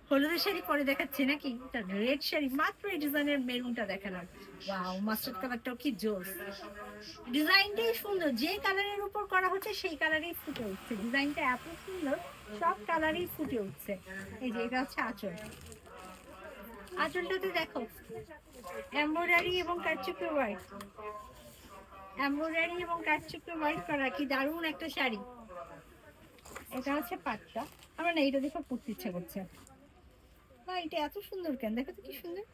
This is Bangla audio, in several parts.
হলুদের শাড়ি পরে দেখাচ্ছি নাকি? এটা রেড শাড়ি, মাত্র এই ডিজাইনের মেরুনটা দেখালাম। ওয়াও, মাস্টার্ড কালারটাও কি জোস! ডিজাইনটাই সুন্দর, যে কালারের উপর করা হচ্ছে সেই কালারই ফুটে উঠছে। ডিজাইনটা এত সুন্দর, সব কালারই ফুটে উঠছে। এই যে এটা হচ্ছে আঁচল। আঁচলটাতে দেখো এমব্রয়ডারি এবং কারচুপি ওয়ার্ক, এমব্রয়ডারি এবং কারচুপি ওয়ার্ক করা, কি দারুণ একটা শাড়ি। এটা হচ্ছে পাটটা। আমার না এটা দেখে পড়তে ইচ্ছা করছে। না, এটা এত সুন্দর কেন, দেখো তো কি সুন্দর।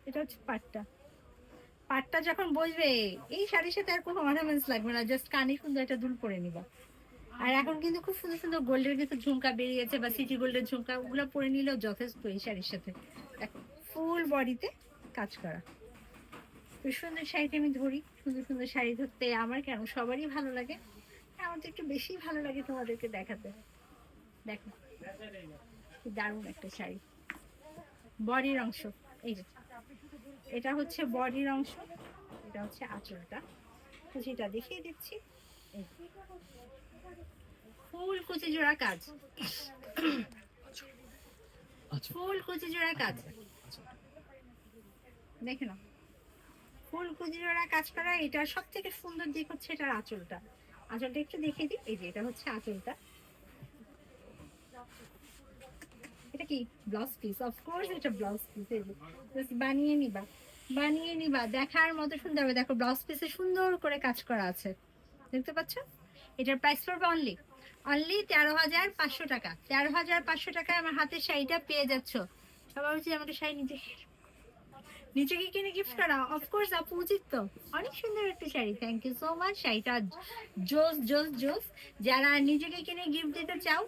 এটা হচ্ছে পাটটা। পাটটা যখন বসবে এই শাড়ির সাথে আর কোনো অর্নামেন্টস লাগবে না, জাস্ট কানে সুন্দর একটা দুল পরে নিবা। আর এখন কিন্তু খুব সুন্দর সুন্দর গোল্ডের কিন্তু ঝুমকা বেরিয়েছে, বা সিটি গোল্ডের ঝুমকা, ওগুলো পরে নিলেও যথেষ্ট এই শাড়ির সাথে। ফুল বডিতে কাজ করা। তো সুন্দর শাড়িটা আমি ধরি। সুন্দর সুন্দর শাড়ি ধরতে আমার কেন, সবারই ভালো লাগে। আমার তো একটু বেশি ভালো লাগে তোমাদেরকে দেখাতে। দেখো কি দারুণ একটা শাড়ি। বডির অংশ এই যে, এটা হচ্ছে বডির অংশ, এটা হচ্ছে আঁচলটা। কুচিটা দেখিয়ে দিচ্ছি। এই ফুল কুচি জোড়া কাজ, ফুল কুচি জোড়া কাজ, দেখে না, ফুল কুচি জোড়া কাজ করা। এটা সব থেকে সুন্দর দিক হচ্ছে এটার আঁচলটা। আঁচলটা একটু দেখিয়ে দিই। এই যে এটা হচ্ছে আঁচলটা। এটা কি ব্লাউজ পিস? অফকোর্স এটা ব্লাউজ পিস। এই যে জাস্ট বানিয়ে নিবা, বানিয়ে নিবা, দেখার মতো সুন্দর হবে। দেখো ব্লাউজ পিসে সুন্দর করে কাজ করা আছে, দেখতে পাচ্ছ? এটার প্রাইস পড়বে অনলি অনলি 13,500 টাকা। 13,500 টাকায় আমার হাতের শাড়িটা পেয়ে যাচ্ছ। সবার উচিত আমাকে শাড়ি নিজেকে কিনে গিফট করা। অফকোর্স আপু, উচিত তো। অনেক সুন্দর একটা sari, thank you so much. শাড়িটা জোস জোস জোস। যারা নিজেকে কিনে গিফট দিতে চাও